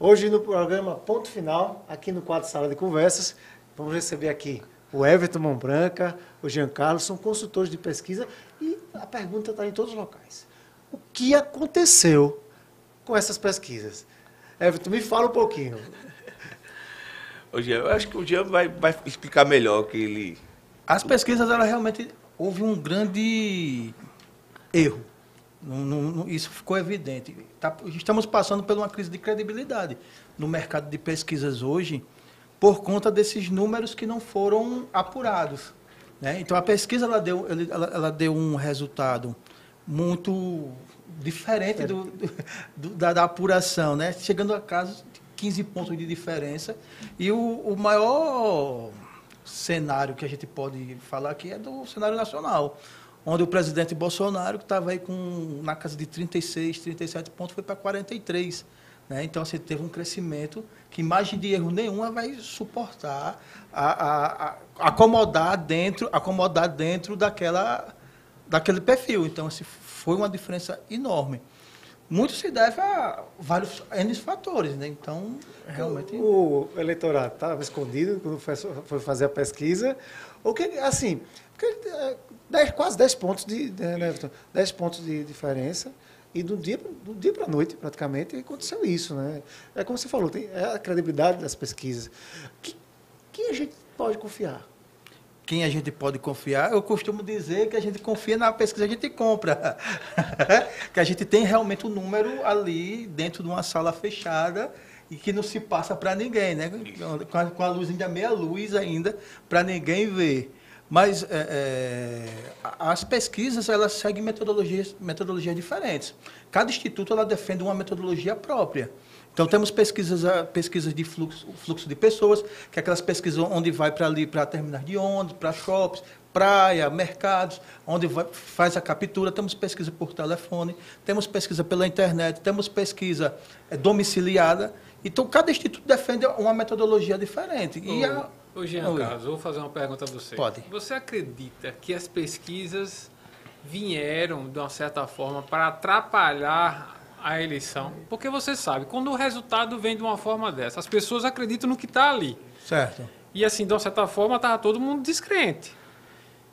Hoje no programa Ponto Final, aqui no quadro Sala de Conversas, vamos receber aqui o Everton Mombranca, o Giancarlo, são consultores de pesquisa e a pergunta está em todos os locais. O que aconteceu com essas pesquisas? Everton, me fala um pouquinho. Ô, Jean, eu acho que o Jean vai explicar melhor que ele... As pesquisas, ela realmente houve um grande erro. Isso ficou evidente. Estamos passando por uma crise de credibilidade no mercado de pesquisas hoje, por conta desses números que não foram apurados, né? Então, a pesquisa ela deu um resultado muito diferente da apuração, né? Chegando a casos de 15 pontos de diferença. E o maior cenário que a gente pode falar aqui é do cenário nacional, onde o presidente Bolsonaro, que estava aí na casa de 36, 37 pontos, foi para 43. Né? Então, assim, teve um crescimento que margem de erro nenhuma vai suportar, acomodar dentro daquele perfil. Então, assim, foi uma diferença enorme. Muito se deve a vários N fatores, né? Então, realmente... O eleitorado estava escondido quando foi fazer a pesquisa. O que, assim, quase 10 pontos né, 10 pontos de diferença. E do dia para a noite, praticamente, aconteceu isso, né? É como você falou, é a credibilidade das pesquisas. Quem a gente pode confiar? Quem a gente pode confiar? Eu costumo dizer que a gente confia na pesquisa, a gente compra. Que a gente tem realmente um número ali dentro de uma sala fechada e que não se passa para ninguém, né? Com a luz ainda meia luz ainda, para ninguém ver. Mas as pesquisas, elas seguem metodologias diferentes. Cada instituto ela defende uma metodologia própria. Então, temos pesquisas de fluxo de pessoas, que é aquelas pesquisas onde vai para terminais de ônibus, para shoppings, praia, mercados, onde faz a captura. Temos pesquisa por telefone, temos pesquisa pela internet, temos pesquisa domiciliada. Então, cada instituto defende uma metodologia diferente. Ô, Giancarlo, vou fazer uma pergunta a você. Pode. Você acredita que as pesquisas vieram, de uma certa forma, para atrapalhar a eleição? Porque você sabe, quando o resultado vem de uma forma dessa, as pessoas acreditam no que está ali. Certo. E assim, de uma certa forma, estava todo mundo descrente.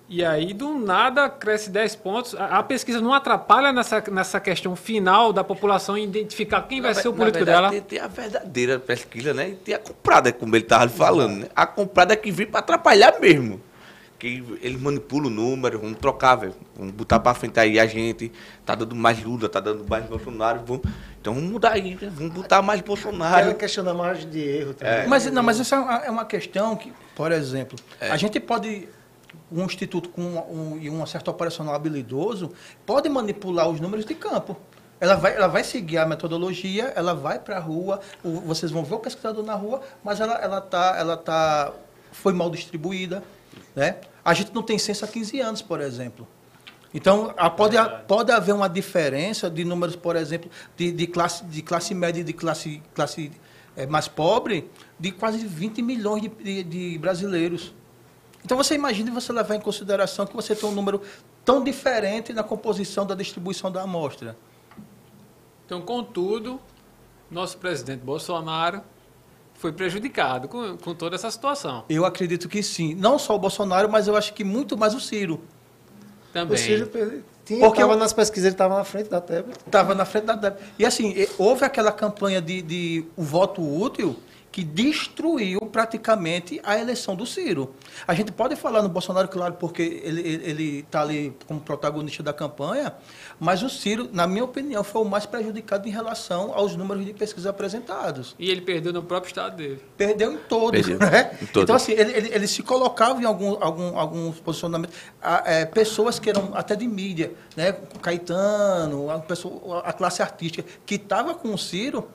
E aí, do nada, cresce 10 pontos. A pesquisa não atrapalha nessa questão final da população identificar quem vai ser o político dela? Tem a verdadeira pesquisa, né? E tem a comprada, como ele estava falando, né? A comprada que vem para atrapalhar mesmo. Que eles manipulam o número, vamos trocar, velho. Vamos botar para frente aí a gente. Tá dando mais Lula, tá dando mais Bolsonaro. Então vamos mudar aí, né? Vamos botar mais Bolsonaro. É uma questão da margem de erro também. Mas isso é uma questão que, por exemplo, a gente pode... Um instituto com um certo operacional habilidoso pode manipular os números de campo. Ela vai seguir a metodologia, ela vai para a rua, vocês vão ver o pesquisador na rua, mas ela foi mal distribuída. Né? A gente não tem censo há 15 anos, por exemplo. Então, pode haver uma diferença de números, por exemplo, de classe média e de classe mais pobre, de quase 20 milhões de brasileiros. Então, você imagina você levar em consideração que você tem um número tão diferente na composição da distribuição da amostra. Então, contudo, nosso presidente Bolsonaro foi prejudicado com toda essa situação. Eu acredito que sim. Não só o Bolsonaro, mas eu acho que muito mais o Ciro. Também. O Ciro estava nas pesquisas, ele estava na frente da Tebet. Estava na frente da Tebet. E assim, houve aquela campanha de o voto útil que destruiu praticamente a eleição do Ciro. A gente pode falar no Bolsonaro, claro, porque ele está ali como protagonista da campanha, mas o Ciro, na minha opinião, foi o mais prejudicado em relação aos números de pesquisa apresentados. E ele perdeu no próprio estado dele. Perdeu em todos. Né? Então, assim, ele se colocava em alguns posicionamentos. Pessoas que eram até de mídia, né? Caetano, a classe artística, que estava com o Ciro,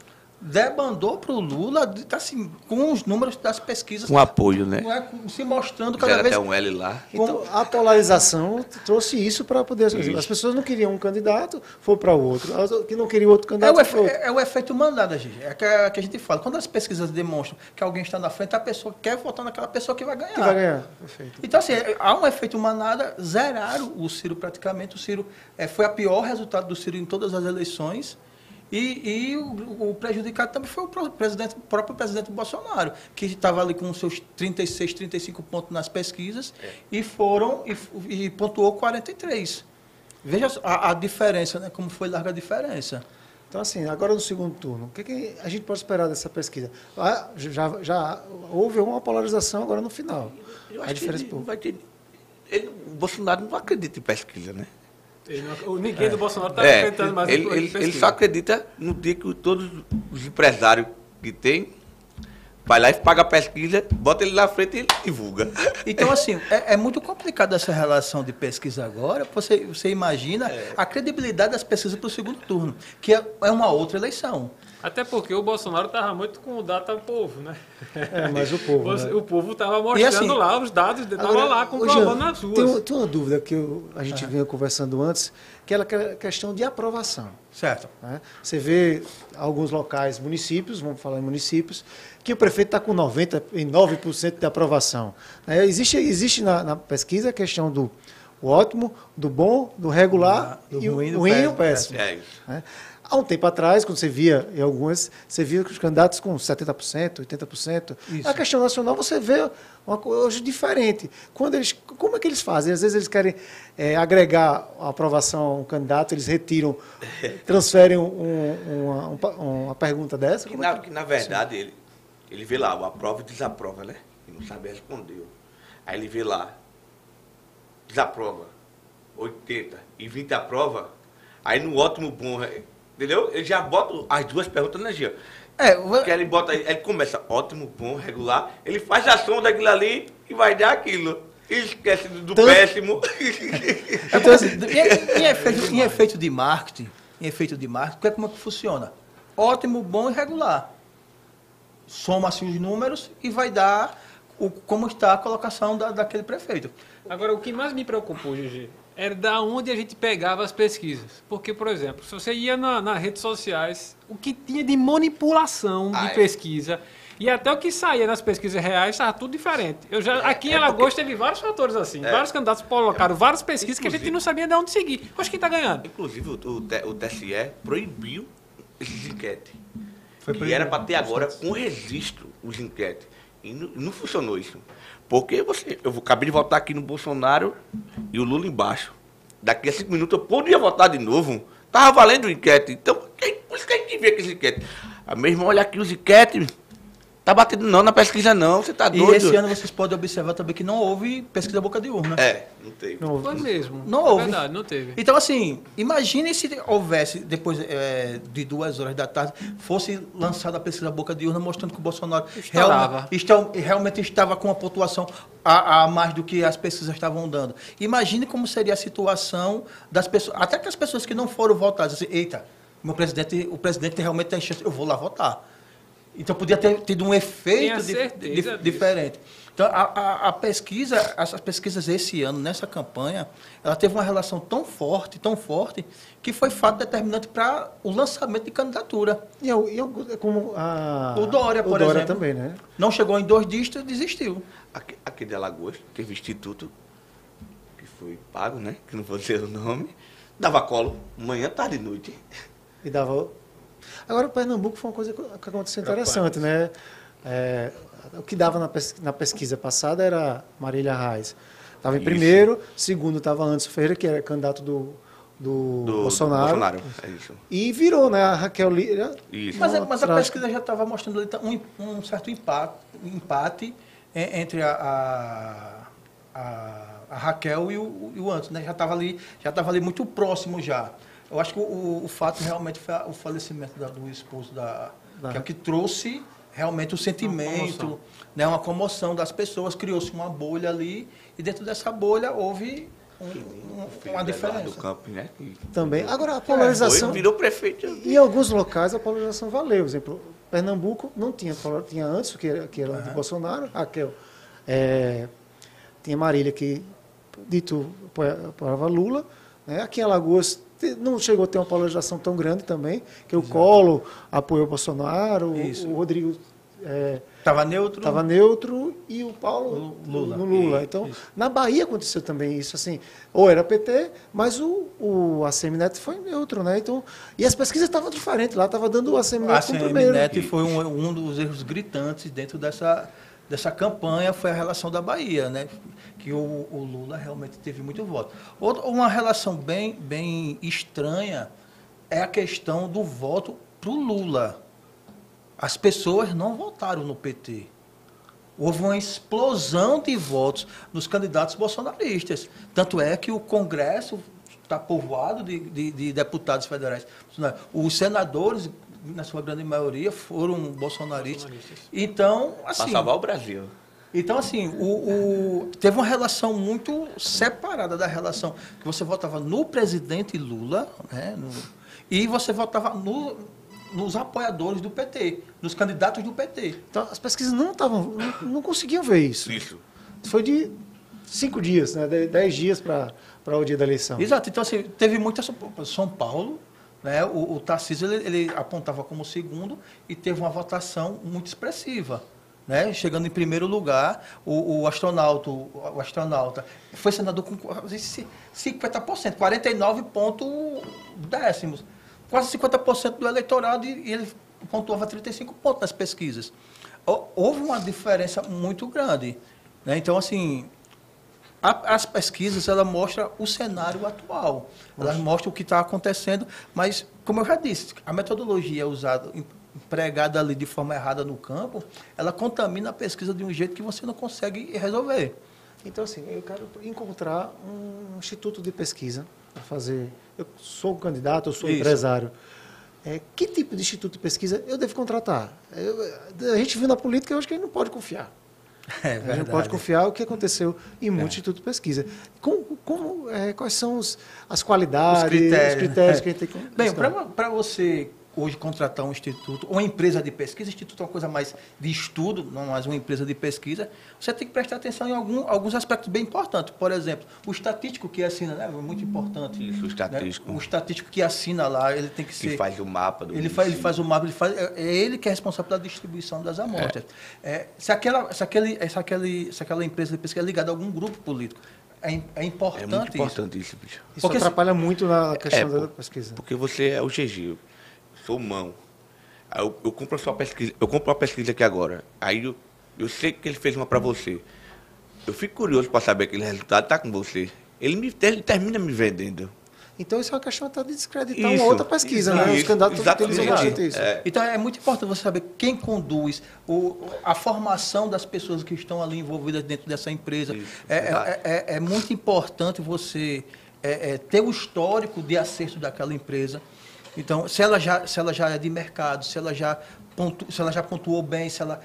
debandou para o Lula, assim, com os números das pesquisas. Com apoio, né? Se mostrando cada vez... até um L lá. Então, a polarização trouxe isso para poder... As pessoas não queriam um candidato, foi para o outro. As que não queriam outro candidato, é o efeito manada, gente. É que a gente fala. Quando as pesquisas demonstram que alguém está na frente, a pessoa quer votar naquela pessoa que vai ganhar. Que vai ganhar, perfeito. Então, assim, há um efeito manada, zeraram o Ciro praticamente. O Ciro foi o pior resultado do Ciro em todas as eleições. E o prejudicado também foi o próprio presidente Bolsonaro, que estava ali com seus 36, 35 pontos nas pesquisas e pontuou 43. Veja a diferença, né? Como foi larga a diferença. Então, assim, agora no segundo turno, o que a gente pode esperar dessa pesquisa? Já houve uma polarização agora no final. Eu acho que o Bolsonaro não acredita em pesquisa, né? Ninguém do Bolsonaro está acreditando mais em pesquisa. Ele só acredita no dia que todos os empresários que tem vai lá e paga a pesquisa, bota ele na frente e ele divulga. Então, assim, é muito complicado essa relação de pesquisa agora. Você imagina a credibilidade das pesquisas para o segundo turno, que é uma outra eleição. Até porque o Bolsonaro estava muito com o dado ao povo, né? Mas o povo... Né? O povo estava mostrando assim, lá os dados, estava lá comprovando nas ruas. Tem uma dúvida que a gente vinha conversando antes, que é a questão de aprovação. Certo. Né? Você vê alguns locais, municípios, vamos falar em municípios, que o prefeito está com 99% de aprovação. Existe na pesquisa a questão do ótimo, do bom, do regular do e o ruim ruim e o péssimo. É isso. Né? Há um tempo atrás, quando você via em algumas, você via os candidatos com 70%, 80%. Isso. A questão nacional você vê uma coisa hoje diferente. Como é que eles fazem? Às vezes eles querem agregar a aprovação a um candidato, eles retiram, transferem uma pergunta dessa. Que na verdade ele vê lá, o aprova e desaprova, né? E não sabe responder. Aí ele vê lá, desaprova, 80 e 20 aprova, aí no ótimo bom, entendeu? Ele já bota as duas perguntas na Gia. Porque ele começa ótimo, bom, regular, ele faz a soma daquilo ali e vai dar aquilo. E esquece do péssimo. Então, assim, em efeito de marketing, como é que funciona? Ótimo, bom e regular. Soma-se os números e vai dar como está a colocação daquele prefeito. Agora, o que mais me preocupou, Gigi, era da onde a gente pegava as pesquisas. Porque, por exemplo, se você ia nas redes sociais, o que tinha de manipulação de pesquisa e até o que saía nas pesquisas reais estava tudo diferente. Aqui em Alagoas teve vários fatores assim. Vários candidatos colocaram várias pesquisas que a gente não sabia de onde seguir. Mas quem está ganhando? Inclusive, o TSE proibiu esses enquetes. E era para ter agora com registro os enquetes. E não funcionou isso. Porque eu acabei de votar aqui no Bolsonaro e o Lula embaixo. Daqui a 5 minutos eu podia votar de novo. Estava valendo o enquete. Então, por isso que a gente vê aqueles enquetes. Mesmo olha aqui os enquetes. Tá batendo não na pesquisa não, você tá doido. E esse ano vocês podem observar também que não houve pesquisa boca de urna. Não teve. Foi mesmo. Não houve. É verdade, não teve. Então, assim, imagine se houvesse, depois de 2 horas da tarde, fosse lançada a pesquisa boca de urna mostrando que o Bolsonaro realmente estava com uma pontuação a mais do que as pesquisas estavam dando. Imagine como seria a situação das pessoas, até que as pessoas que não foram votadas, assim, eita, o presidente realmente tem chance, eu vou lá votar. Então, podia ter tido um efeito diferente. Então, essas pesquisas esse ano, nessa campanha, ela teve uma relação tão forte, que foi fato determinante para o lançamento de candidatura. Como o Dória, por exemplo, também, né? Não chegou em 2 dígitos e desistiu. Aqui de Alagoas, teve instituto, que foi pago, né? Que não vou dizer o nome, dava colo, manhã, tarde e noite. E dava... Agora, o Pernambuco foi uma coisa que aconteceu interessante, né? O que dava na pesquisa passada era Marília Reis. Estava em primeiro, segundo estava Anderson Ferreira, que era candidato do Bolsonaro. É isso. E virou, né? A Raquel Lira. Isso. Mas a pesquisa já estava mostrando ali um certo empate entre a Raquel e o Anderson, né? Já estava ali muito próximo já. Eu acho que o fato realmente foi o falecimento do esposo que é o que trouxe realmente o sentimento, uma comoção das pessoas, criou-se uma bolha ali, e dentro dessa bolha houve uma diferença. Do campo, né? Também. Agora, a polarização... Virou prefeito. Em alguns locais, a polarização valeu. Por exemplo, Pernambuco não tinha antes, que era de Bolsonaro, Raquel. Tinha Marília, que dito apoiava Lula. Né? Aqui em Alagoas não chegou a ter uma polarização tão grande também, que o Collor apoiou o Bolsonaro, o Rodrigo Estava neutro? Estava neutro e o Paulo Lula. no Lula. Então, na Bahia aconteceu também isso, assim, ou era PT, mas o ACM Neto foi neutro, né? Então, e as pesquisas estavam diferentes, lá estava dando o ACM Neto como primeiro. Neto foi um dos erros gritantes dentro dessa campanha, foi a relação da Bahia, né? Que o Lula realmente teve muito voto. Uma relação bem estranha é a questão do voto para o Lula. As pessoas não votaram no PT. Houve uma explosão de votos nos candidatos bolsonaristas. Tanto é que o Congresso está povoado de deputados federais. Os senadores, na sua grande maioria, foram bolsonaristas. Então, assim... Para salvar o Brasil. Então, assim, teve uma relação muito separada da relação que você votava no presidente Lula, né, e você votava nos apoiadores do PT, nos candidatos do PT. Então, as pesquisas não conseguiam ver isso. Isso. Foi de 5 dias, né? 10 dias para o dia da eleição. Exato. Então, assim, teve muita... São Paulo, né, o Tarcísio, ele apontava como segundo e teve uma votação muito expressiva. Né? Chegando em primeiro lugar, o astronauta foi senador com 50%, 49 décimos. Quase 50% do eleitorado e ele pontuava 35 pontos nas pesquisas. Houve uma diferença muito grande. Né? Então, assim, as pesquisas ela mostram o cenário atual. Elas mostram o que está acontecendo, mas, como eu já disse, a metodologia usada, empregada ali de forma errada no campo, ela contamina a pesquisa de um jeito que você não consegue resolver. Então, assim, eu quero encontrar um instituto de pesquisa para fazer... Eu sou um candidato, eu sou empresário. Que tipo de instituto de pesquisa eu devo contratar? A gente viu na política, eu acho que a gente não pode confiar. A gente não pode confiar o que aconteceu em muito instituto de pesquisa. Quais são as qualidades, os critérios que a gente tem que... Bem, para você... hoje contratar um instituto, ou uma empresa de pesquisa, instituto é uma coisa mais de estudo, não mais uma empresa de pesquisa, você tem que prestar atenção em alguns aspectos bem importantes. Por exemplo, o estatístico que assina, né, é muito importante. Isso, o estatístico. Né? O estatístico que assina lá, ele tem que ser... Ele faz o mapa do Ele faz o mapa, é ele que é responsável pela distribuição das amostras. Se aquela empresa de pesquisa é ligada a algum grupo político, é importante isso. É muito importante isso, bicho. Isso atrapalha muito na questão da pesquisa. Porque você é o GG. Sou mão. Aí eu compro a sua pesquisa, eu compro uma pesquisa aqui agora. Aí eu sei que ele fez uma para você. Eu fico curioso para saber aquele resultado está com você. Ele termina me vendendo. Então isso é uma questão até de descreditar uma outra pesquisa, né? Os candidatos utilizam bastante isso. Então é muito importante você saber quem conduz, a formação das pessoas que estão ali envolvidas dentro dessa empresa. É muito importante você ter o histórico de acerto daquela empresa. Então, se ela já é de mercado, se ela já pontuou bem, se ela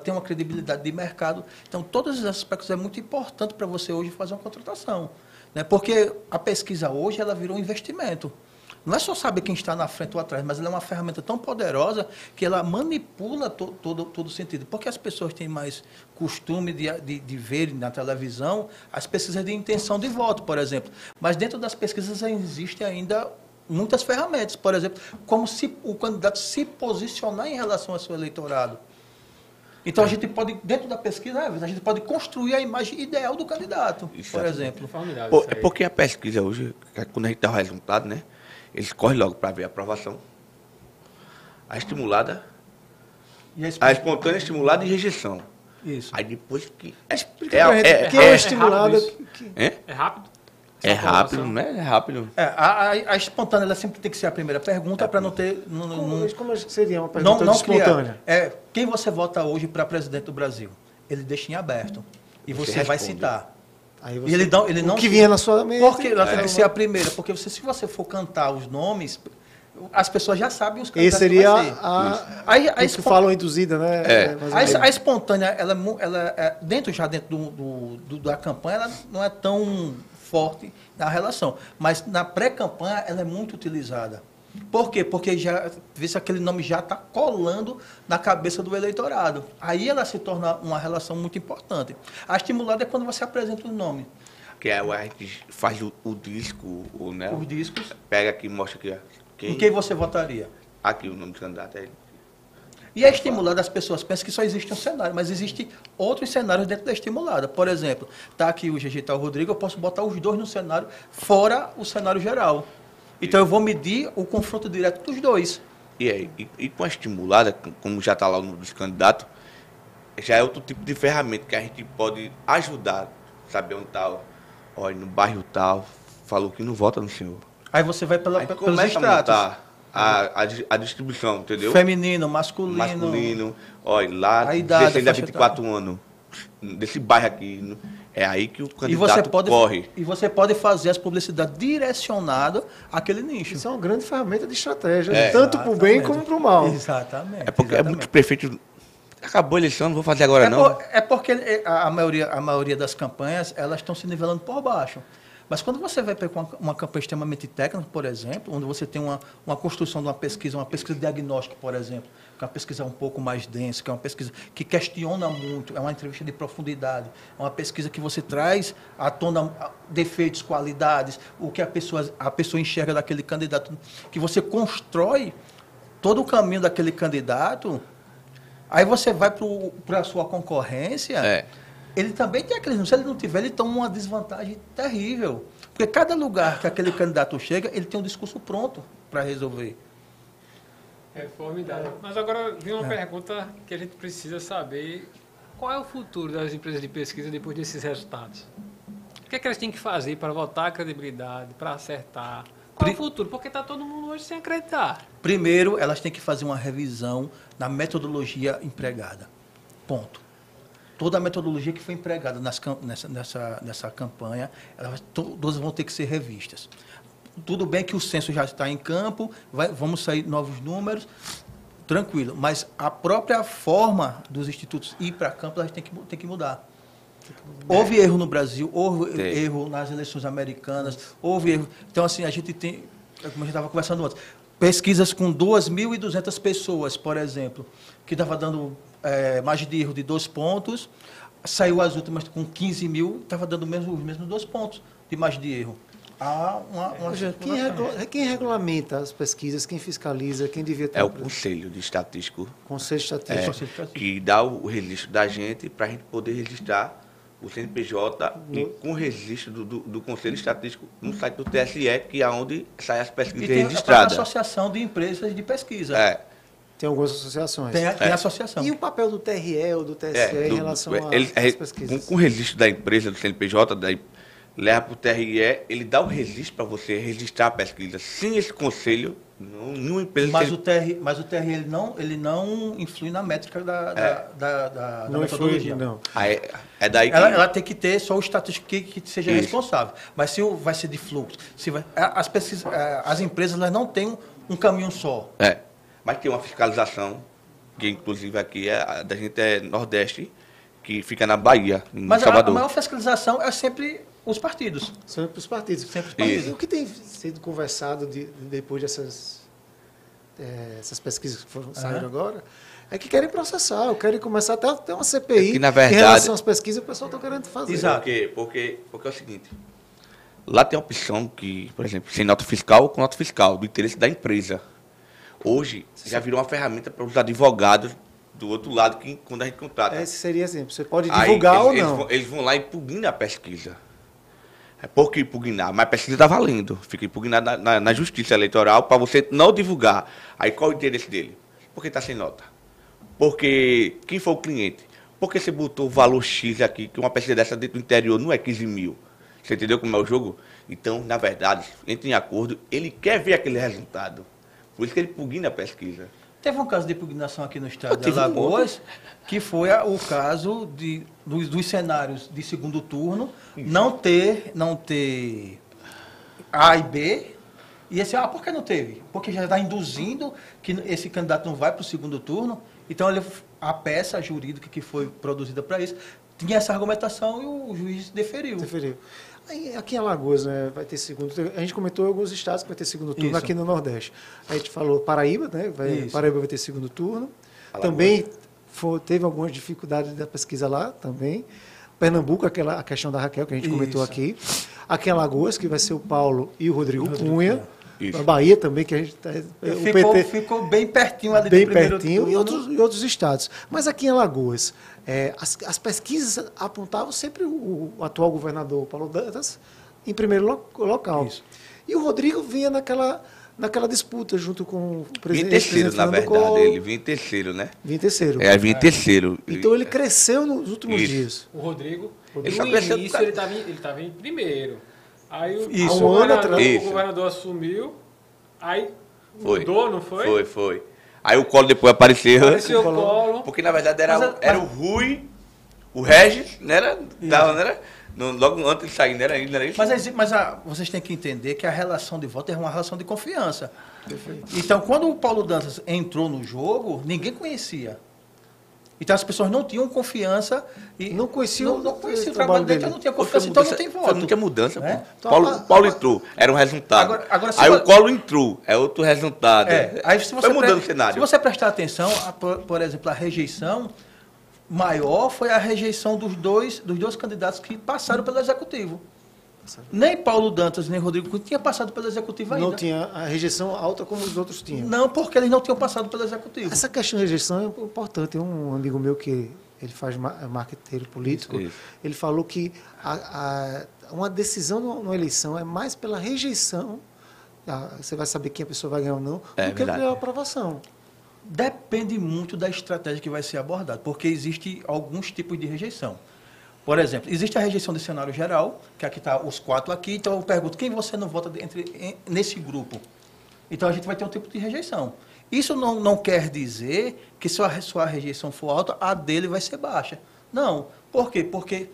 tem uma credibilidade de mercado. Então, todos esses aspectos é muito importante para você hoje fazer uma contratação. Né? Porque a pesquisa hoje ela virou um investimento. Não é só saber quem está na frente ou atrás, mas ela é uma ferramenta tão poderosa que ela manipula todo o sentido. Porque as pessoas têm mais costume de ver na televisão as pesquisas de intenção de voto, por exemplo. Mas dentro das pesquisas existe ainda muitas ferramentas, por exemplo, como se o candidato se posicionar em relação ao seu eleitorado. Então, a gente pode, dentro da pesquisa, a gente pode construir a imagem ideal do candidato, por exemplo. Porque a pesquisa hoje, quando a gente dá o resultado, né, eles correm logo para ver a aprovação, a estimulada, a espontânea, estimulada e rejeição. Isso. Aí depois que... é estimulada... É rápido? É rápido, né? É rápido. A espontânea ela sempre tem que ser a primeira pergunta para não ter... Como seria uma pergunta espontânea? Quem você vota hoje para presidente do Brasil? Ele deixa em aberto. E você vai citar. Aí ele não o que vier na sua mente. Porque ela tem que ser a primeira. Porque se você for cantar os nomes, as pessoas já sabem os candidatos. Esse seria que falam induzida, né? A espontânea, ela dentro da campanha, ela não é tão forte na relação. Mas na pré-campanha ela é muito utilizada. Por quê? Porque já vê se aquele nome já está colando na cabeça do eleitorado. Aí ela se torna uma relação muito importante. A estimulada é quando você apresenta o nome. Que a gente faz o disco, né? Os discos. Pega aqui e mostra aqui. Em quem você votaria? Aqui o nome do candidato é ele. E a estimulada, as pessoas pensam que só existe um cenário, mas existem outros cenários dentro da estimulada. Por exemplo, está aqui o GG, está o Rodrigo, eu posso botar os dois no cenário, fora o cenário geral. Então eu vou medir o confronto direto dos dois. E com a estimulada, como já está lá no dos candidatos, já é outro tipo de ferramenta que a gente pode ajudar, saber onde está, olha, no bairro tal, falou que não vota no senhor. Aí você vai Aí pelos começa a estratos. montar a distribuição, entendeu? Feminino, masculino. Olha, lá, A idade, 16 a faixa 24 anos, desse bairro aqui, é aí que o E você, candidato pode, corre. e você pode fazer as publicidades direcionadas àquele nicho. Isso é uma grande ferramenta de estratégia, É. tanto para o bem Exatamente. como para o mal. Exatamente. É porque exatamente. muitos prefeitos... Acabou a eleição, não vou fazer agora não. É porque a maioria das campanhas, elas estão se nivelando por baixo. Mas quando você vai pegar uma campanha extremamente técnica, por exemplo, onde você tem uma construção de uma pesquisa diagnóstica, por exemplo, que é uma pesquisa um pouco mais densa, que é uma pesquisa que questiona muito, é uma entrevista de profundidade, é uma pesquisa que você traz à tona defeitos, qualidades, o que a pessoa enxerga daquele candidato, que você constrói todo o caminho daquele candidato. Aí você vai para a sua concorrência, ele também tem aqueles números. Se ele não tiver, ele toma uma desvantagem terrível. Porque cada lugar que aquele candidato chega, ele tem um discurso pronto para resolver. É formidável. Mas agora vem uma pergunta que a gente precisa saber. Qual é o futuro das empresas de pesquisa depois desses resultados? O que é que elas têm que fazer para voltar à credibilidade, para acertar? Qual é o futuro? Porque está todo mundo hoje sem acreditar. Primeiro, elas têm que fazer uma revisão na metodologia empregada. Ponto. Toda a metodologia que foi empregada nessa campanha, todas vão ter que ser revistas. Tudo bem que o censo já está em campo, vamos sair novos números, tranquilo. Mas a própria forma dos institutos ir para campo, elas têm que mudar. Houve erro no Brasil, houve erro nas eleições americanas, houve erro. Então, assim, a gente tem, como a gente estava conversando antes, pesquisas com 2.200 pessoas, por exemplo, que estava dando margem de erro de 2 pontos, saiu as últimas com 15 mil, estava dando os mesmos 2 pontos de margem de erro. Há Quem regulamenta as pesquisas, quem fiscaliza, quem devia ter... É o Conselho de Estatístico, Conselho Estatístico. que dá o registro da gente para a gente poder registrar o CNPJ e com o registro do Conselho Estatístico no site do TSE, que é onde saem as pesquisas E tem a registradas. Associação de Empresas de Pesquisa. Tem algumas associações. Tem a associação. E o papel do TRE ou do TSE em relação às pesquisas? Com o registro da empresa, do CNPJ, leva para o TRE, ele dá o registro para você registrar a pesquisa. Sem esse conselho, nenhuma empresa... Mas o TRE ele não influi na métrica da metodologia. Não. É daí que... Ela tem que ter só o estatístico que seja responsável. Mas se vai ser de fluxo, as pesquisas, as empresas elas não têm um caminho só. Mas tem uma fiscalização, que inclusive aqui da gente é Nordeste, que fica na Bahia, em Salvador. A maior fiscalização é sempre os partidos. Sempre os partidos. Isso. E o que tem sido conversado depois dessas essas pesquisas que saíram agora, é que querem processar, querem começar até a ter uma CPI que, na verdade, em relação às pesquisas, o pessoal está querendo fazer. Exato. Porque é o seguinte, lá tem a opção que, por exemplo, sem nota fiscal ou com nota fiscal, do interesse da empresa. Hoje, já virou uma ferramenta para os advogados do outro lado, que quando a gente contrata. Esse seria assim, você pode divulgar ou não. Eles vão lá e impugnam a pesquisa. Por que impugnar? Mas a pesquisa está valendo. Fica impugnada na justiça eleitoral para você não divulgar. Aí qual o interesse dele? Porque está sem nota. Porque quem foi o cliente? Porque você botou o valor X aqui, que uma pesquisa dessa dentro do interior não é 15 mil. Você entendeu como é o jogo? Então, na verdade, entra em acordo, ele quer ver aquele resultado. Por isso que ele impugna a pesquisa. Teve um caso de impugnação aqui no estado de Alagoas, que foi o caso dos cenários de segundo turno, não ter A e B, e esse, por que não teve? Porque já está induzindo que esse candidato não vai para o segundo turno, então a peça jurídica que foi produzida para isso tinha essa argumentação e o juiz deferiu. Aí, aqui em Alagoas, né, vai ter segundo turno. A gente comentou em alguns estados que vai ter segundo turno. Isso. Aqui no Nordeste. A gente falou Paraíba, né? Paraíba vai ter segundo turno. Alagoas. Também teve algumas dificuldades da pesquisa lá também. Pernambuco, a questão da Raquel, que a gente comentou aqui. Aqui em Alagoas, que vai ser o Paulo e o Rodrigo Cunha. Isso. Na Bahia também, que a gente Ficou bem pertinho ali bem do primeiro pertinho, turno. e outros estados. Mas aqui em Alagoas, as pesquisas apontavam sempre o atual governador Paulo Dantas em primeiro local. Isso. E o Rodrigo vinha naquela disputa junto com o Vinha presidente. terceiro, na Fernando verdade. Collor. Ele vinha em terceiro, né? Vinha em terceiro. Vinha em terceiro. Então ele cresceu nos últimos Isso. dias. O Rodrigo, Ele no só cresceu início, por causa- ele estava em primeiro. Aí Isso. Há um ano atrás. Isso. o governador assumiu, aí Foi. mudou, não foi? Foi. Aí o Collor depois apareceu. Apareceu o Collor. Porque na verdade Mas- era o Rui, o Regis, não era? Não era? Logo antes de sair, não era isso? Vocês têm que entender que a relação de voto é uma relação de confiança. Então, quando o Paulo Dantas entrou no jogo, ninguém conhecia. Então, as pessoas não tinham confiança. E Não conheciam não conheciam o o trabalho trabalho dele, dele. então não tinha Foi confiança, então não tem Foi voto. muita mudança, Né? pô. Então, Paulo entrou, era um resultado. Agora, se Aí vo- o Collor entrou, é outro resultado. Aí, se você Foi mudando o cenário. Se você prestar atenção, por exemplo, a rejeição maior foi a rejeição dos dois candidatos que passaram pelo Executivo. Nem Paulo Dantas, nem Rodrigo Cunha tinha passado pelo Executivo ainda. Não tinha a rejeição alta como os outros tinham. Não, porque eles não tinham passado pelo Executivo. Essa questão de rejeição é importante. Tem um amigo meu que ele faz marqueteiro político. Isso. Ele falou que uma decisão numa eleição é mais pela rejeição, você vai saber quem a pessoa vai ganhar ou não, É do que verdade. pela aprovação. Depende muito da estratégia que vai ser abordada, porque existe alguns tipos de rejeição. Por exemplo, existe a rejeição de cenário geral, que aqui está os 4 aqui, então eu pergunto, quem você não vota nesse grupo? Então a gente vai ter um tipo de rejeição. Isso não quer dizer que se a sua rejeição for alta, a dele vai ser baixa. Não. Por quê? Porque,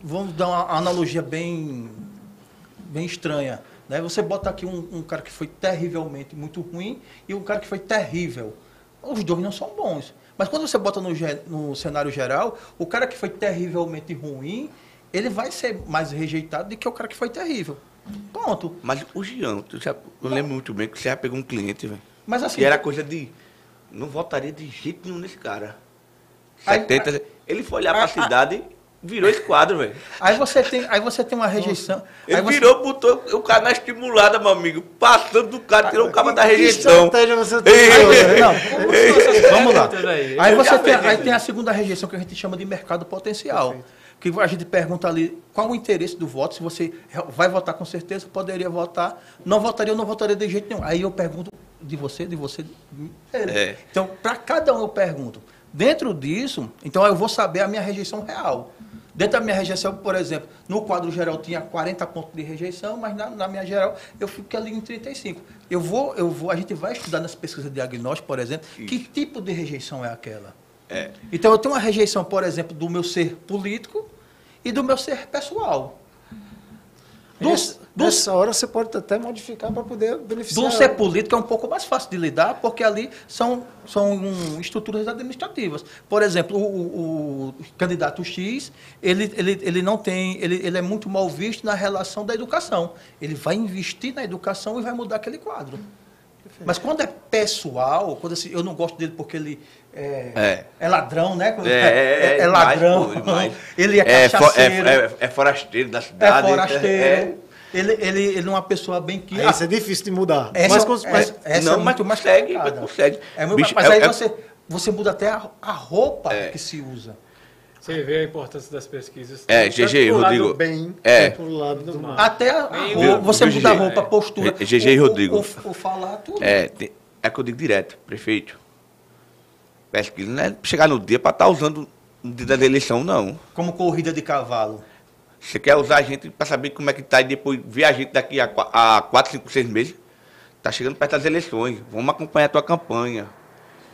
vamos dar uma analogia bem estranha. Né? Você bota aqui um cara que foi terrivelmente muito ruim e um cara que foi terrível. Os dois não são bons. Mas quando você bota no cenário geral, o cara que foi terrivelmente ruim, ele vai ser mais rejeitado do que o cara que foi terrível. Ponto. Mas o Giano, eu lembro muito bem que você já pegou um cliente, velho. Mas assim... E era coisa de... Não votaria de jeito nenhum nesse cara. Aí- 70... Ele foi olhar pra cidade e virou esse quadro, velho. Aí você tem uma rejeição. Ele Aí você- virou, botou o cara na estimulada, meu amigo. Passando do cara, tirou o cara da Que rejeição. estratégia você Ei, tem? ei, Não, vamos lá. Aí. Aí Eu você já tem, vejo aí isso. tem a segunda rejeição que a gente chama de mercado potencial. Que a gente pergunta ali qual o interesse do voto, se você vai votar com certeza, poderia votar, não votaria ou não votaria de jeito nenhum. Aí eu pergunto de você, dele. É. Então, para cada um eu pergunto. Dentro disso, então eu vou saber a minha rejeição real. Dentro da minha rejeição, por exemplo, no quadro geral tinha 40 pontos de rejeição, mas na minha geral eu fico ali em 35. A gente vai estudar nas pesquisas de diagnóstico, por exemplo, que tipo de rejeição é aquela. É. Então eu tenho uma rejeição, por exemplo, do meu ser político e do meu ser pessoal. Nessa hora você pode até modificar para poder beneficiar. Do ser político é um pouco mais fácil de lidar, porque ali são estruturas administrativas. Por exemplo, o candidato X, ele não tem, ele é muito mal visto na relação da educação. Ele vai investir na educação e vai mudar aquele quadro. Mas quando é pessoal, quando assim, eu não gosto dele porque ele é ladrão, né? É ladrão. Demais. Ele é cachaceiro. É forasteiro da cidade. É forasteiro. Ele é uma pessoa bem que... Isso é difícil de mudar. Essa Não, é mas muito mais consegue, complicada. mas consegue. Bicho, Mas aí você muda até a roupa que se usa. Você vê a importância das pesquisas. É, tanto GG, pro lado Rodrigo. do bem, Pro lado do do mal. Até a Bem, roupa, você viu, muda a GG? roupa, a postura. GG e Rodrigo. O falar, tudo. É que eu digo direto, prefeito. Pesquisa não é chegar no dia para estar usando no dia da eleição, não. Como corrida de cavalo. Você quer usar a gente para saber como é que tá e depois ver a gente daqui a 4, 5, 6 meses. Tá chegando perto das eleições. Vamos acompanhar a tua campanha.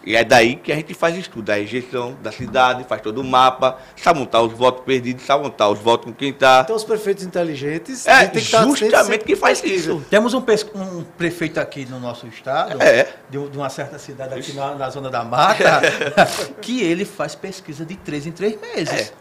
E é daí que a gente faz estudo, a rejeição da cidade, faz todo o mapa, sabe montar os votos perdidos, sabe montar os votos com quem tá. Então, os prefeitos inteligentes... a gente É tem que estar justamente sempre que faz isso. Temos um prefeito aqui no nosso estado, de uma certa cidade aqui na Zona da Mata, que ele faz pesquisa de 3 em 3 meses.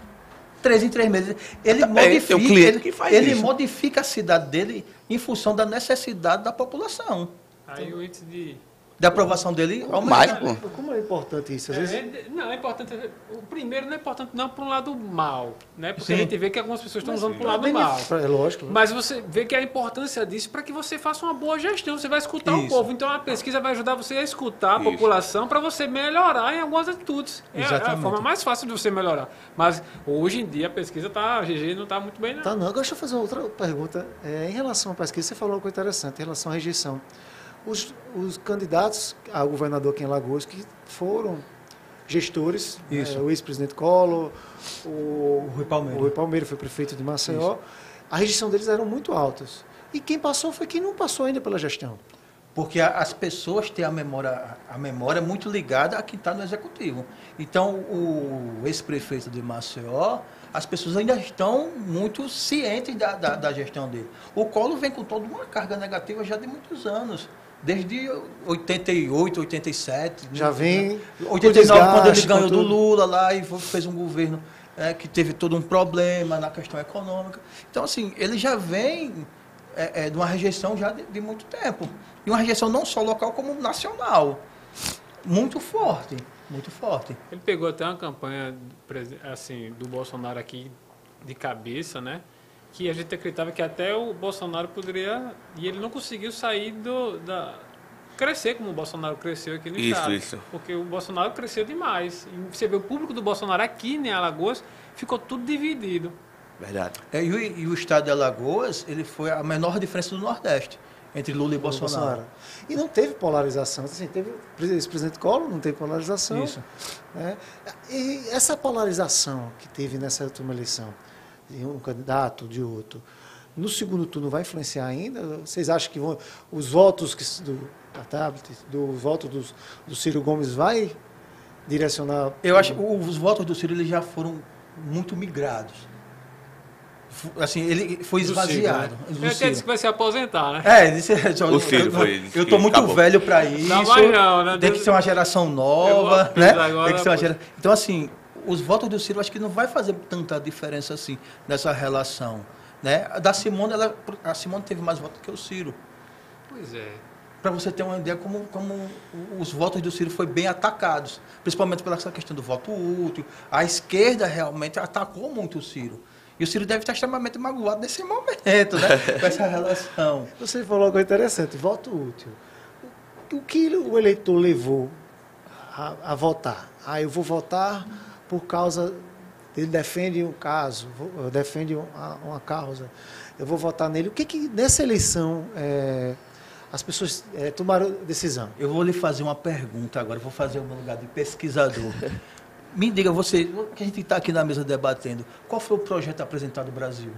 3 em 3 meses. Ele tem um cliente que faz isso. modifica a cidade dele em função da necessidade da população. Aí o índice de da aprovação dele aumenta. Mais, pô. Como é importante isso? Às vezes, Não, é importante. O primeiro não é importante não para um lado mal, né? Porque Sim. a gente vê que algumas pessoas estão usando para o lado bem- mal. é lógico. Mas você vê que a importância disso para que você faça uma boa gestão. Você vai escutar o Isso. povo. Então a pesquisa vai ajudar você a escutar a Isso. população para você melhorar em algumas atitudes. É a Exatamente. forma mais fácil de você melhorar. Mas hoje em dia a pesquisa tá, a GG não está muito bem, não. Tá, não. Agora deixa eu fazer outra pergunta. Em relação à pesquisa, você falou uma coisa interessante, em relação à rejeição. Os candidatos a governador aqui em Alagoas, que foram gestores, Isso. o ex-presidente Collor, o Rui Palmeira. o Rui Palmeira foi prefeito de Maceió, a rejeição deles eram muito altas. E quem passou foi quem não passou ainda pela gestão. Porque as pessoas têm a memória muito ligada a quem está no executivo. Então, o ex-prefeito de Maceió, as pessoas ainda estão muito cientes da gestão dele. O Collor vem com toda uma carga negativa já de muitos anos. Desde 88, 87. Já né? vem 89, quando ele ganhou com do tudo. Lula lá e fez um governo que teve todo um problema na questão econômica. Então, assim, ele já vem de uma rejeição já de muito tempo. E uma rejeição não só local, como nacional. Muito forte, muito forte. Ele pegou até uma campanha assim, do Bolsonaro aqui de cabeça, né? Que a gente acreditava que até o Bolsonaro poderia... E ele não conseguiu sair crescer como o Bolsonaro cresceu aqui no estado. Isso. Porque o Bolsonaro cresceu demais. E você vê o público do Bolsonaro aqui em Alagoas, ficou tudo dividido. Verdade. E o estado de Alagoas, ele foi a menor diferença do Nordeste, entre Lula e Bolsonaro. E não teve polarização. Assim, teve o ex-presidente Collor, não teve polarização. Isso. Né? E essa polarização que teve nessa última eleição, de um candidato, de outro, no segundo turno vai influenciar ainda? Vocês acham que os votos da Tablet, do voto do Ciro Gomes vai direcionar... Eu acho que os votos do Ciro eles já foram muito migrados. Assim, ele foi esvaziado. Ele até disse que vai se aposentar, né? Ele disse, O Ciro foi. eu estou muito acabou. velho para isso. Não vai não, né? Tem que ser uma geração nova, Eu né? agora, Tem que ser uma Então, assim, os votos do Ciro acho que não vai fazer tanta diferença assim nessa relação, né? A Simone teve mais votos que o Ciro. Pois é. Para você ter uma ideia como os votos do Ciro foram bem atacados, principalmente pela essa questão do voto útil. A esquerda realmente atacou muito o Ciro. E o Ciro deve estar extremamente magoado nesse momento, né? Com essa relação. Você falou uma coisa interessante, voto útil. O que o eleitor levou a votar? Eu vou votar por causa... Ele defende um caso, defende uma causa. Eu vou votar nele. O que nessa eleição as pessoas tomaram decisão? Eu vou lhe fazer uma pergunta agora, vou fazer o meu lugar de pesquisador. Me diga, você, que a gente está aqui na mesa debatendo, qual foi o projeto apresentado no Brasil?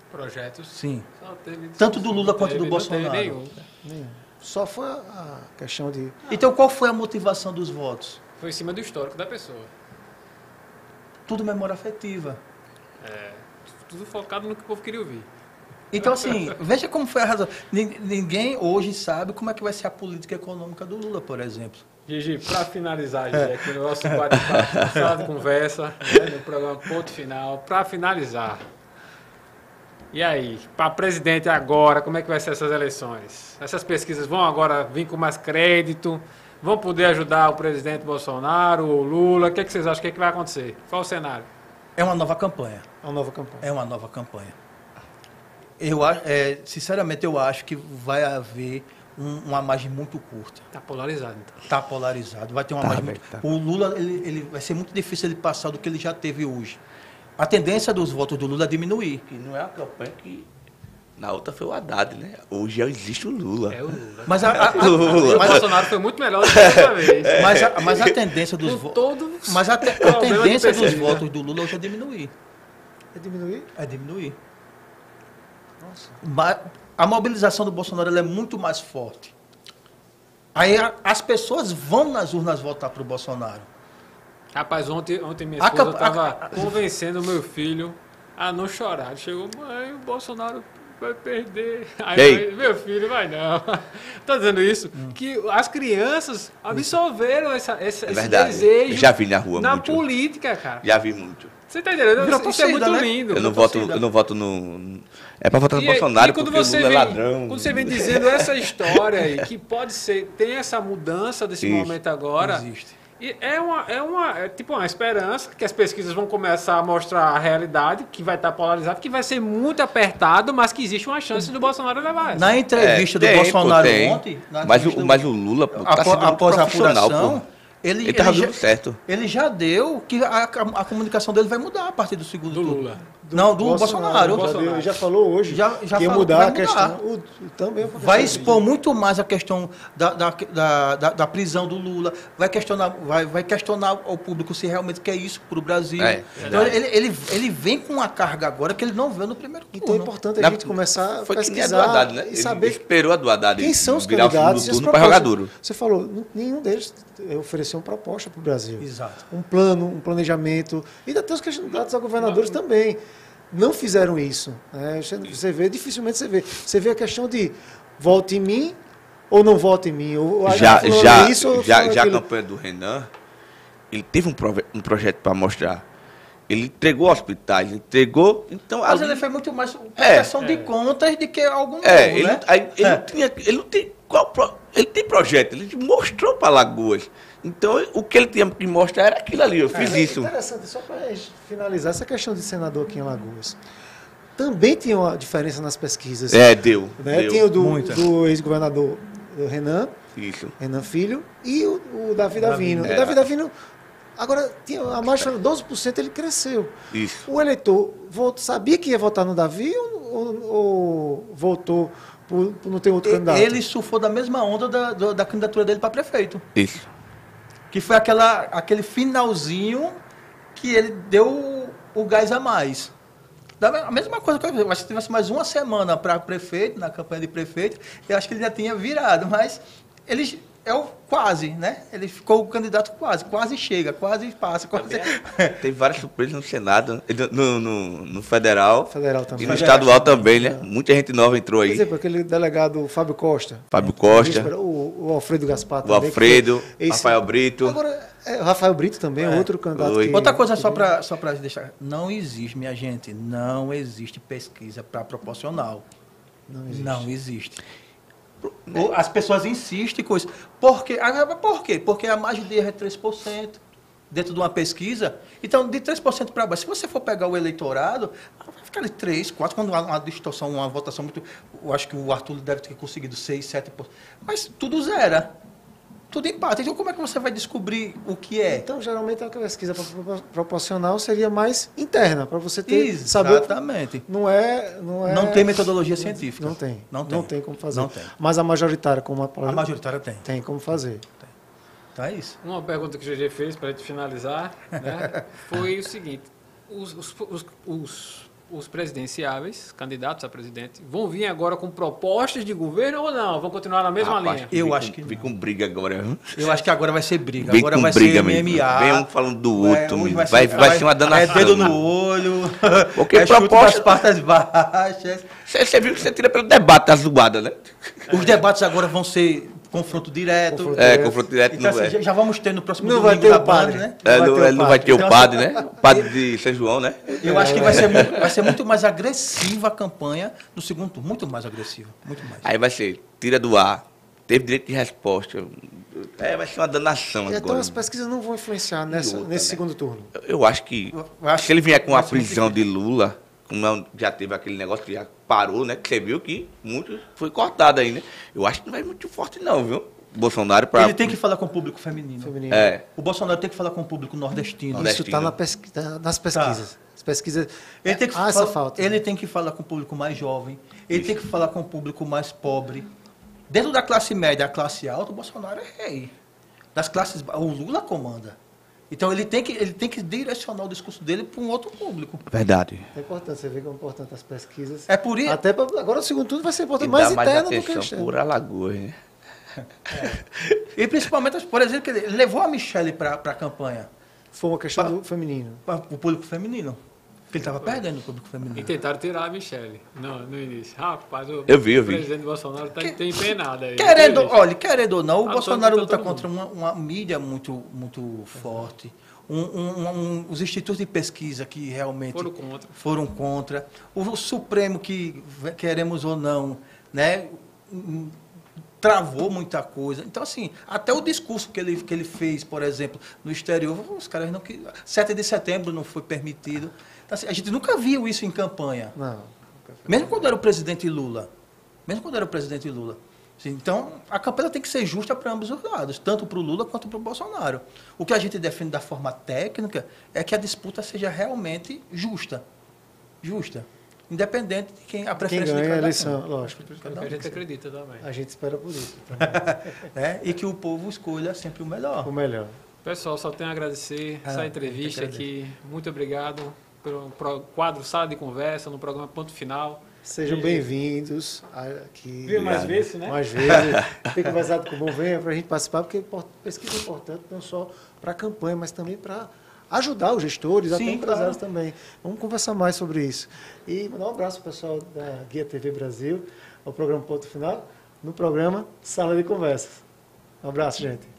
Projetos. Sim. Só teve, Tanto do Lula quanto do não teve Bolsonaro. nenhum. Só foi a questão de... Então, qual foi a motivação dos votos? Foi em cima do histórico da pessoa. Tudo memória afetiva. Tudo focado no que o povo queria ouvir. Então, assim, veja como foi a razão. Ninguém hoje sabe como é que vai ser a política econômica do Lula, por exemplo. Gigi, para finalizar, Gigi, aqui no nosso bate-papo, sala de conversa, né, no programa Ponto Final, para finalizar. E aí, para presidente agora, como é que vai ser essas eleições? Essas pesquisas vão agora vir com mais crédito? Vão poder ajudar o presidente Bolsonaro ou Lula? O que vocês acham? O que vai acontecer? Qual o cenário? É uma nova campanha. Uma nova campanha. É uma nova campanha. Sinceramente, eu acho que vai haver uma margem muito curta. Está polarizado, então. Está polarizado. Vai ter uma margem muito... O Lula, ele vai ser muito difícil ele passar do que ele já teve hoje. A tendência dos votos do Lula é diminuir. Que não é a campanha que... Na outra foi o Haddad, né? Hoje já existe o Lula. É o Lula. Mas O Bolsonaro foi muito melhor do que dessa vez. mas a tendência dos Com votos... todos Mas a problema de tendência dos PCB, votos do Lula hoje é diminuir. É diminuir? É diminuir. Nossa. A mobilização do Bolsonaro ela é muito mais forte. Aí as pessoas vão nas urnas votar para o Bolsonaro. Rapaz, ontem minha esposa estava convencendo o meu filho a não chorar. Ele chegou, mãe, o Bolsonaro vai perder. Aí meu filho, vai não. Estou dizendo isso, que as crianças absorveram esse verdade. desejo Eu já vi na rua na muito. política, cara. Já vi muito. Você tá entendendo? Virou Isso é muito torcida, né? lindo. Eu não voto no... É pra votar no Bolsonaro porque o Lula é ladrão. Quando você vem dizendo essa história aí, que pode ser, tem essa mudança desse Isso. momento agora. Existe. E é tipo uma esperança que as pesquisas vão começar a mostrar a realidade, que vai estar polarizado, que vai ser muito apertado, mas que existe uma chance do Bolsonaro levar essa. Na entrevista do tem, Bolsonaro tem. ontem, Mas o Lula pô, tá sendo após a profissional, apuração, pô. ele Ele tava já, dando certo. ele já deu que a comunicação dele vai mudar a partir do segundo Do turno. Lula. Não, do Bolsonaro. Ele já falou hoje Já que ia falou mudar que a vai questão. Também Vai expor muito mais a questão da prisão do Lula, vai questionar o público se realmente quer isso para o Brasil. É, então ele vem com uma carga agora que ele não vê no primeiro turno. Então é importante a gente começar a Foi que nem a do pesquisar Haddad, né? e Ele saber esperou a do Haddad quem são os virar candidatos o e as segundo turno para jogar propostas. duro. Você falou, nenhum deles ofereceu uma proposta para o Brasil. Exato. Um plano, um planejamento. E até os candidatos a governadores também não fizeram isso. Né? Você vê, dificilmente você vê. Você vê a questão de vote em mim ou não vote em mim. Ou Já a aquilo. campanha do Renan, ele teve um projeto para mostrar. Ele entregou hospitais, entregou. Então, Mas ali- ele foi muito mais prestação de contas do que algo novo, ele, né? ele não tem ele tem projeto, ele mostrou para Alagoas. Então, o que ele tinha que mostrar era aquilo ali, eu fiz isso. Interessante, só para finalizar essa questão de senador aqui em Alagoas. Também tinha uma diferença nas pesquisas. Deu. Né? Deu. Tinha o Muita. do ex-governador Renan, Isso. Renan Filho, e o Davi Davino. O É. Davi Davino, agora, tinha a margem de 12%, ele cresceu. Isso. O eleitor sabia que ia votar no Davi ou votou por não ter outro candidato? Ele surfou da mesma onda da candidatura dele para prefeito. Isso. Que foi aquele finalzinho que ele deu o gás a mais. A mesma coisa que eu acho que se tivesse mais uma semana para prefeito, na campanha de prefeito, eu acho que ele já tinha virado, mas ele é o quase, né? Ele ficou o candidato quase chega, quase passa. Quase... Teve várias surpresas no Senado, no Federal, Federal também. e no Estadual também, né? Muita gente nova entrou Por aí. exemplo, aquele delegado Fábio Costa. Fábio Costa, O Alfredo Gaspar o também. Alfredo, que foi Rafael Brito. Agora, o Rafael Brito também, outro candidato. Oi. Que, Outra coisa só para deixar, não existe, minha gente, não existe pesquisa para proporcional. Não existe. As pessoas insistem com isso. Por quê? Porque a margem de erro é 3% dentro de uma pesquisa. Então, de 3% para baixo, se você for pegar o eleitorado, vai ficar ali 3, 4, quando há uma distorção, uma votação muito... Eu acho que o Arthur deve ter conseguido 6, 7%. Mas tudo zera. Tudo empata. Então, como é que você vai descobrir o que é? Então, geralmente, a pesquisa proporcional seria mais interna, para você ter, saber... Exatamente. Não é... Não tem metodologia científica. Não tem. Não tem. Não tem como fazer. Não tem. Mas a majoritária, como A majoritária tem. tem como fazer. Então é isso. Uma pergunta que o GG fez para a gente finalizar, né, foi o seguinte: os presidenciáveis, candidatos a presidente, vão vir agora com propostas de governo ou não? Vão continuar na mesma Rapaz, linha? Eu acho que vi não. com briga agora. viu? Eu acho que agora vai ser briga. Vem Agora com vai briga, ser menino. MMA. Vem um falando do outro, menino. hoje Vai ser uma danação. É dedo no menino. olho. Porque é chute proposta- das partes baixas. Você viu que você tira pelo debate da zoada, né? Os debates agora vão ser confronto direto. Confronto direto Então, não assim, é. já vamos ter no próximo Não vai domingo ter na o padre, Band, né? Não vai ter o Então, padre, né? O padre de São João, né? Eu acho que vai ser muito mais agressiva a campanha no segundo turno. Muito mais agressiva. Muito mais. Aí vai ser, tira do ar, teve direito de resposta. Vai ser uma danação Então, agora. as pesquisas não vão influenciar outra, nesse né? segundo turno. Eu acho que Eu acho se ele vier com a vai ser muito prisão de Lula, como já teve aquele negócio que já parou, né? Que você viu que muito foi cortado aí, né? Eu acho que não vai muito forte não, viu? Bolsonaro para... Ele tem que falar com o público feminino. É. O Bolsonaro tem que falar com o público nordestino. Isso está Nordestino. nas pesquisas. As pesquisas... Ele tem que essa falar, falta. Ele tem que falar com o público mais jovem. Ele tem que falar com o público mais pobre. Dentro da classe média, a classe alta, o Bolsonaro é rei. Das classes, o Lula comanda. Então ele tem que direcionar o discurso dele para um outro público. Verdade. É importante, você vê que é importante as pesquisas. É por isso. Até agora o segundo turno vai ser E importante, dá mais mais interno do que atenção externo. por Alagoas, né? E principalmente, por exemplo, que ele levou a Michelle para a campanha, Foi uma questão do feminino. para o público feminino. Porque ele estava perdendo o público E feminino. tentaram tirar a Michelle no início. Rapaz, Eu vi. o presidente Bolsonaro tem empenado aí. Querendo ou não, o Ah, Bolsonaro todo luta mundo. contra uma mídia muito, muito forte. Os institutos de pesquisa que realmente foram contra. O Supremo, que queremos ou não, né, travou muita coisa. Então, assim, até o discurso que ele fez, por exemplo, no exterior, os caras não... 7 de setembro não foi permitido. Então, assim, a gente nunca viu isso em campanha. Não. Mesmo quando era o presidente Lula. Então, a campanha tem que ser justa para ambos os lados, tanto para o Lula quanto para o Bolsonaro. O que a gente defende da forma técnica é que a disputa seja realmente justa. Independente de quem a preferência ganha de cada a eleição, um. lógico. A gente acredita também. A gente espera por isso. Né? E que o povo escolha sempre o melhor. O melhor. Pessoal, só tenho a agradecer essa entrevista aqui. Muito obrigado pelo quadro Sala de Conversa, no programa Ponto Final. Sejam bem-vindos aqui. Viu mais vezes, né? Mais vezes. Tem conversado com o Bom Venha para a gente participar, porque pesquisa é importante não só para a campanha, mas também para ajudar os gestores, até empresários também. Vamos conversar mais sobre isso. E mandar um abraço para o pessoal da Guia TV Brasil, ao programa Ponto Final, no programa Sala de Conversas. Um abraço, gente.